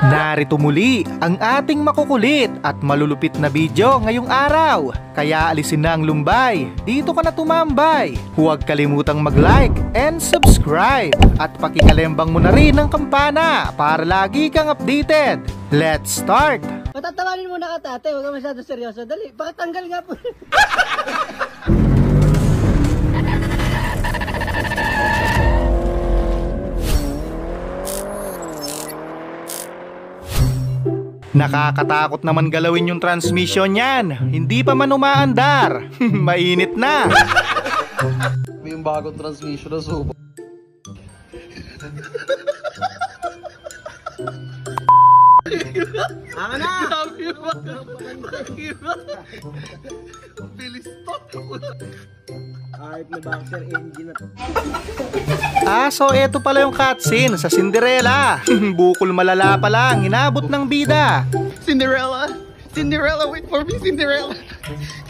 Narito muli ang ating makukulit at malulupit na video ngayong araw. Kaya alisin na ang lumbay, dito ka na tumambay. Huwag kalimutang mag-like and subscribe. At pakikalembang mo na rin ang kampana para lagi kang updated. Let's start! Patatawanin mo na ka, tate. Huwag ka masyado seryoso. Dali, pakatanggal nga po. Nakakatakot naman galawin yung transmission yan. Hindi pa man umaandar. Mainit na. May yung bagong transmission na subo. Ako na! Bilis to. Kahit na boxer engine na. So eto pala yung cutscene sa Cinderella. Bukol malala pa lang, inabot ng bida. Cinderella! Cinderella, wait for me, Cinderella!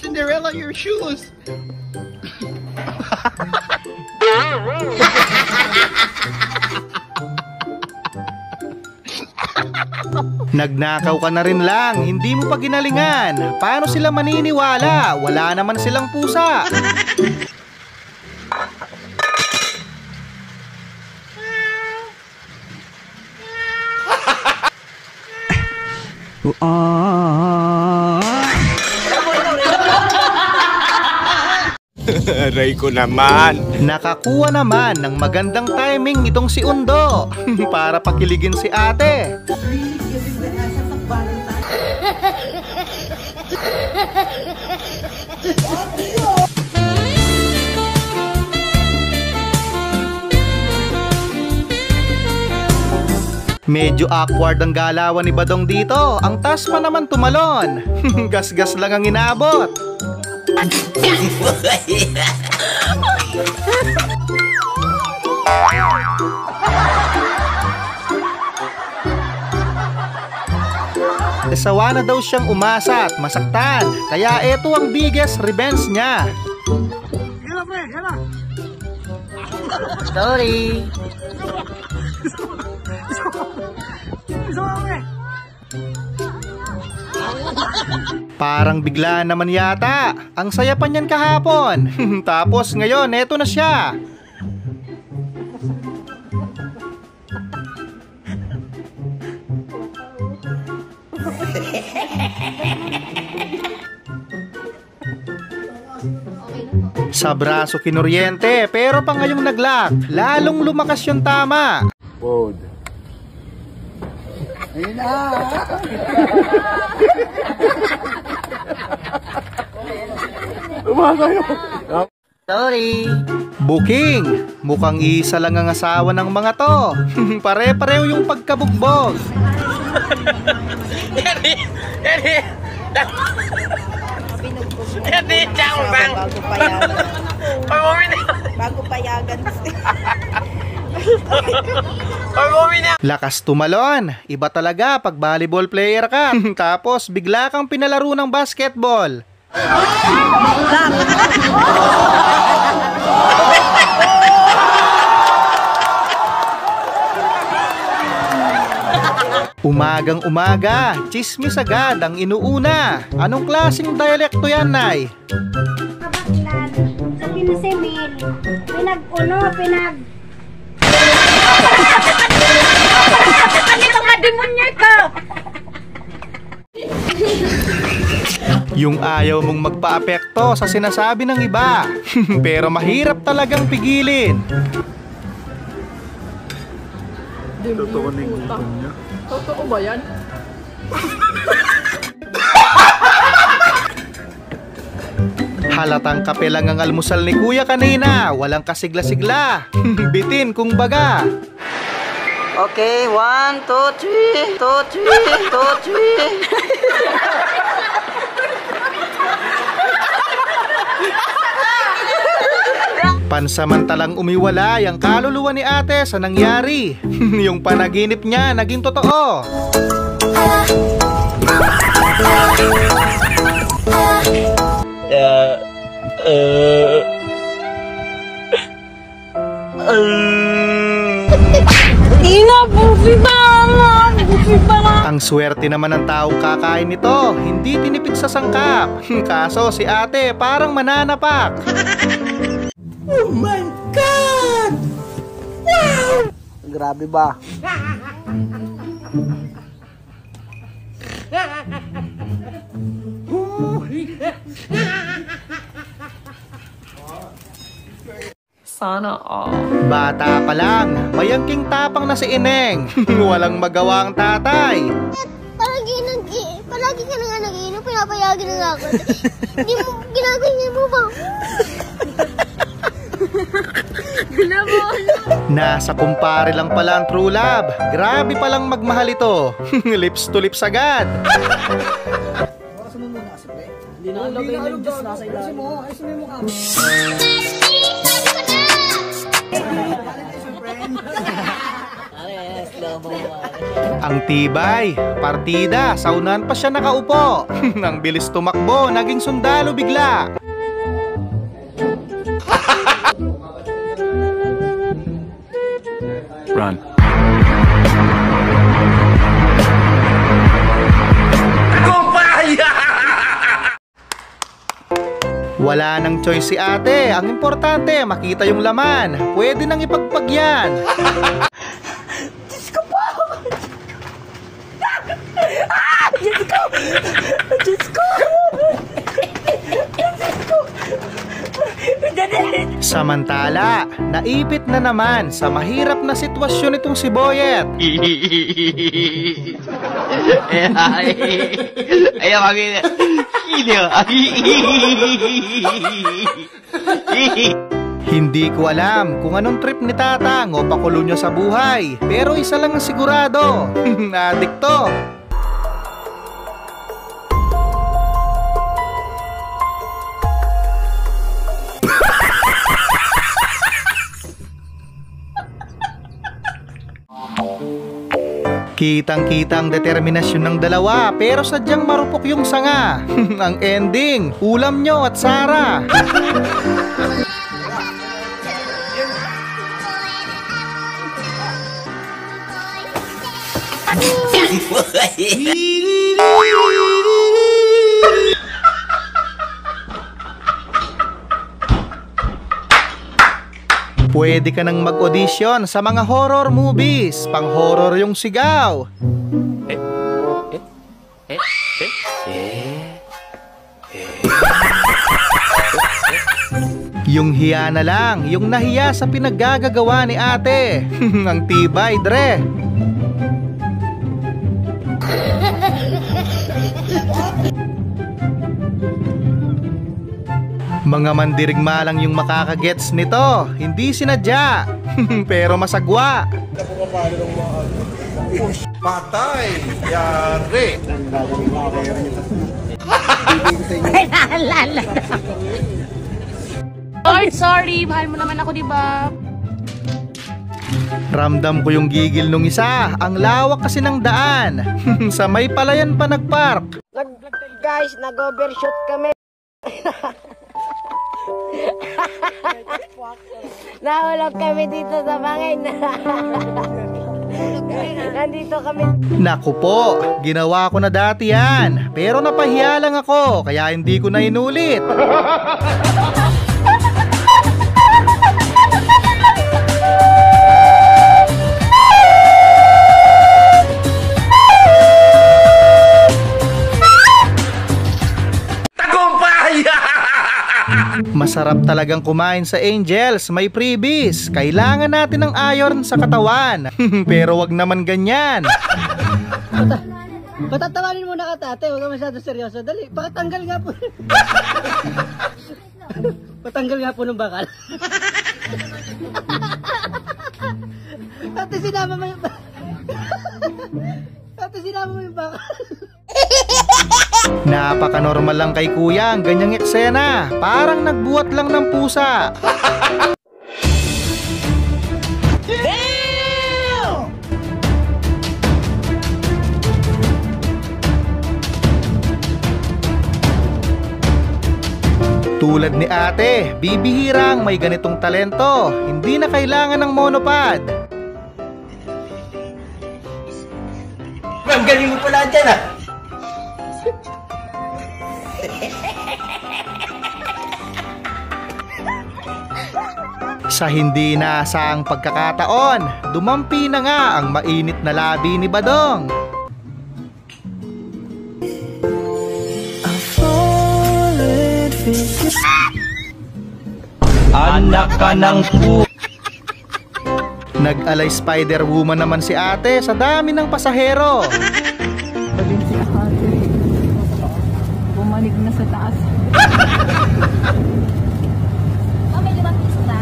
Cinderella, your shoes! Nagnakaw ka na rin lang, hindi mo pa ginalingan. Paano sila maniniwala? Wala naman silang pusa. Aray ko naman. Nakakuha naman ng magandang timing itong si Undo para pakiligin si ate. Medyo awkward ang galawan ni Badong dito. Ang tasma naman tumalon. Gas-gas lang ang inabot. Sawa na daw siyang umasa at masaktan. Kaya eto ang biggest revenge niya. Sorry. Parang bigla naman yata. Ang saya pa niyan kahapon. Tapos ngayon, eto na siya. Sa braso kinuryente, pero pa ngayong naglock, lalong lumakas yung tama. Bod. Ayun na! Sorry. Booking. Mukhang isa lang ang asawa ng mga to. Pare-pareho yung pagkabugbog. Bago payagan. Lakas tumalon. Iba talaga pag volleyball player ka. Tapos bigla kang pinalaro ng basketball. Umagang umaga, chismis agad ang inuuna. Anong klaseng dialekto yan, Nay? Kabaklan, sa pinasimil, Anito nga demonyo ka? Yung ayaw mong magpa-apekto sa sinasabi ng iba. Pero mahirap talagang pigilin. Totoo na yung gutom niya. Totoo ba yan? Halatang kape lang ang almusal ni Kuya kanina. Walang kasigla-sigla. Bitin kung baga. Okay, 1, 2, 3. 2, 3. Pansamantalang umiwalay ang kaluluwa ni ate sa nangyari. Yung panaginip niya naging totoo. Ang swerte naman ng taong kakain nito, hindi tinipid sa sangkap. Kaso si ate parang mananapak. Oh my God! Wow! Grabe ba? Sana all. Bata pa lang, mayangking tapang na si Ineng. Walang magawa ang tatay. Palagi ka na nga nag-iinom, pinapayagan na nga ako. Hindi mo, ginagawa mo ba? Nasa kumpare lang pala ang true love. Grabe palang magmahal ito. Lips to lips agad. Hindi na alagay ng Diyos nasa ilalim. Ayos mo yung mukha mo. Ang tibay, partida, sa unahan pa siya nakaupo. Ang bilis tumakbo, naging sundalo bigla. Run. Wala nang choice si ate. Ang importante, makita yung laman. Pwede nang ipagpagyan. Samantala, naipit na naman sa mahirap na sitwasyon itong si Boyet. Ayaw kami. Hindi ko alam kung anong trip ni Tatang o pakulo niya sa buhay. Pero isa lang ang sigurado, adik to. Kitang-kita ang determinasyon ng dalawa pero sadyang marupok yung sanga. Ang ending, ulam nyo at Sara. Pwede ka nang mag-audition sa mga horror movies. Pang-horror yung sigaw. Yung hiya na lang, yung nahiya sa pinaggagawa ni ate. Ang tibay, dre. Mga mandirigma lang yung makakagets nito. Hindi sinadya. Pero masagwa. Patay! Yari! Lord, sorry. Mahal mo naman ako, di ba? Ramdam ko yung gigil nung isa. Ang lawak kasi ng daan. Sa may palayan pa nagpark. Guys, nag-overshoot kami. Nahulog kami dito sa bangin. Nandito kami. Naku po, ginawa ko na dati yan. Pero napahiya lang ako, kaya hindi ko na inulit. Masarap talagang kumain sa Angels, may freebies. Kailangan natin ng iron sa katawan. Pero wag naman ganyan. Patatawanin mo na ka, tate. Huwag ka masyado seryoso. Dali, pakatanggal nga po. Patanggal nga po ng bakal. Ate, sinama mo yung Ate, sinama mo yung bakal. Napaka-normal lang kay kuya ang ganyang eksena. Parang nagbuhat lang ng pusa. Tulad ni ate, bibihirang may ganitong talento. Hindi na kailangan ng monopod. Ang galing mo pala dyan ah. Sa hindi naasahang pagkakataon, dumampi na nga ang mainit na labi ni Badong. Anak ka ng Nag-alay Spider-Woman naman si ate sa dami ng pasahero. Bumanig na sa taas. May 5 piso na.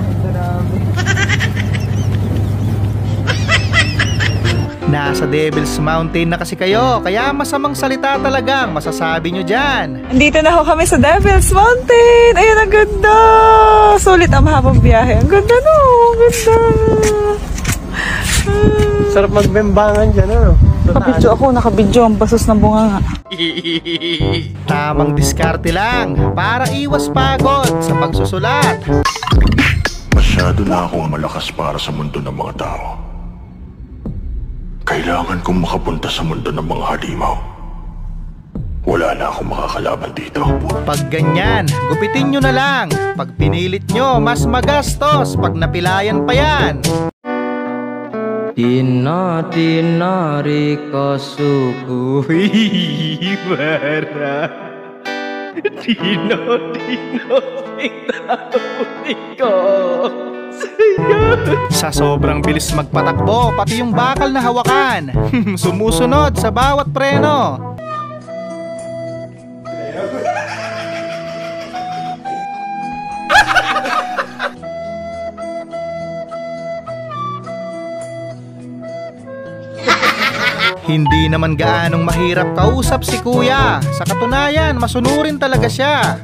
Nasa Devil's Mountain na kasi kayo, kaya masamang salita talagang masasabi nyo dyan. Andito na ho kami sa Devil's Mountain. Ayun, ang ganda. Sulit ang mahabang biyahe. Ang ganda no. Ang ganda. Sarap magbembangan dyan, ano? Nakabidyo ako. Nakabidyo ang basos ng bunganga. Tamang diskarte lang para iwas pagod sa pagsusulat. Masyado na akong malakas para sa mundo ng mga tao. Kailangan kong makapunta sa mundo ng mga halimaw. Wala na akong makakalaban dito. Pag ganyan, gupitin nyo na lang. Pag pinilit nyo, mas magastos pag napilayan pa yan. Tina-tinari ka suku hibara. Tino-tino ko. Sa sobrang bilis magpatakbo, pati yung bakal na hawakan sumusunod sa bawat preno. Hindi naman gaanong mahirap kausap si kuya. Sa katunayan, masunurin talaga siya.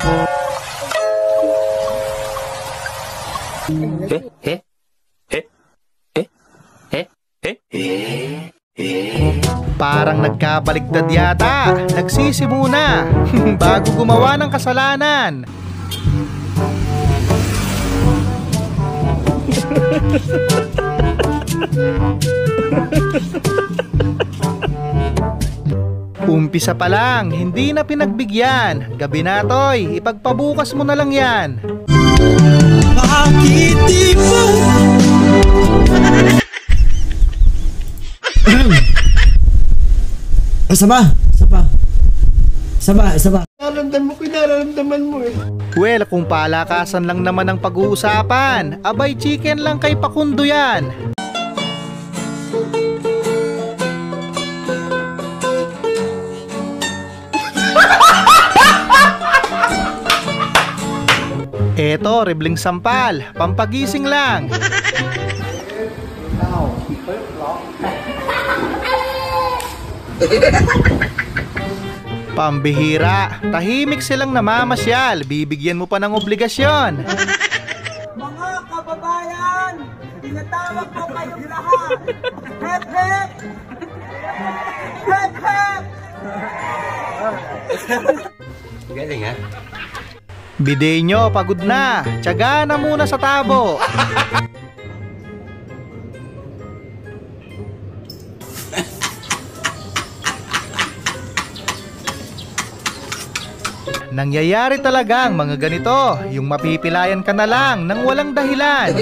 Parang nagkabaligtad yata. Nagsisimuna bago gumawa ng kasalanan. Umpisa pa lang, hindi na pinagbigyan. Gabi na, Toy, ipagpabukas mo na lang yan. Bakit di ba? Saba. Nararamdaman mo eh. Well, kung palakasan lang naman ang pag-uusapan, abay chicken lang kay Pakundo yan. Eto, ribling sampal, pampagising lang. Pambihira, tahimik silang namamasyal, bibigyan mo pa ng obligasyon. Mga kababayan, tinatawag ko kayong lahat. Hep, hep! Hep, hep! Galing ha? Biday nyo, pagod na. Tiyaga na muna sa tabo. Nangyayari talaga ang mga ganito, yung mapipilayan ka na lang nang walang dahilan.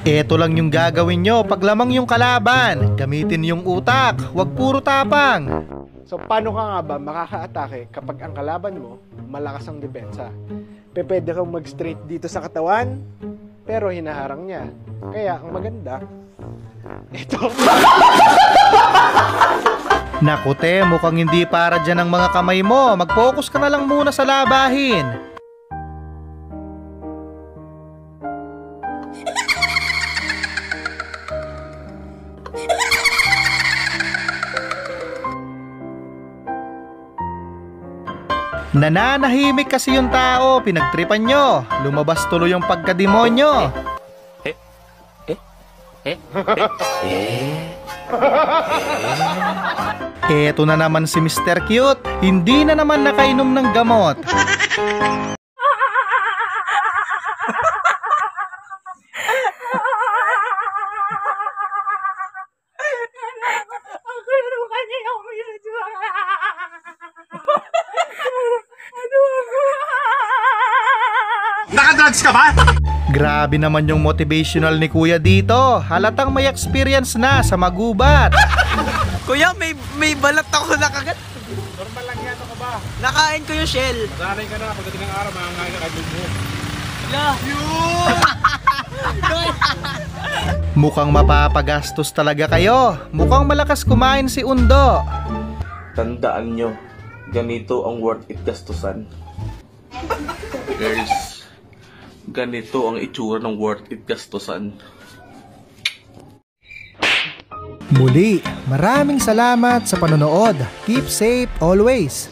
Ito lang yung gagawin nyo pag lamang yung kalaban. Gamitin yung utak, wag puro tapang. So paano ka nga ba makaka-atake kapag ang kalaban mo malakas ang depensa? Pwede kang mag-straight dito sa katawan, pero hinaharang niya. Kaya ang maganda, ito. Naku te, mukhang hindi para dyan ang mga kamay mo. Mag-focus ka na lang muna sa labahin. Nananahimik kasi yung tao, pinagtripan nyo. Lumabas tuloy yung pagkademonyo. Eto na naman si Mr. Cute, hindi na naman nakainom ng gamot. Nagdadrugs ka ba? Grabe naman yung motivational ni Kuya dito. Halatang may experience na sa magubat. Kuya, may balat ako na kagat. Normal lang yan, ano ka ba? Nakain ko yung shell. Sanay ka na, pagdating ng araw, makakain ka kahit mo. Mukhang mapapagastos talaga kayo. Mukhang malakas kumain si Undo. Tandaan nyo, ganito ang worth it gastusan. Guys, ganito ang itsura ng worth it gastusan. Muli, maraming salamat sa panonood. Keep safe always.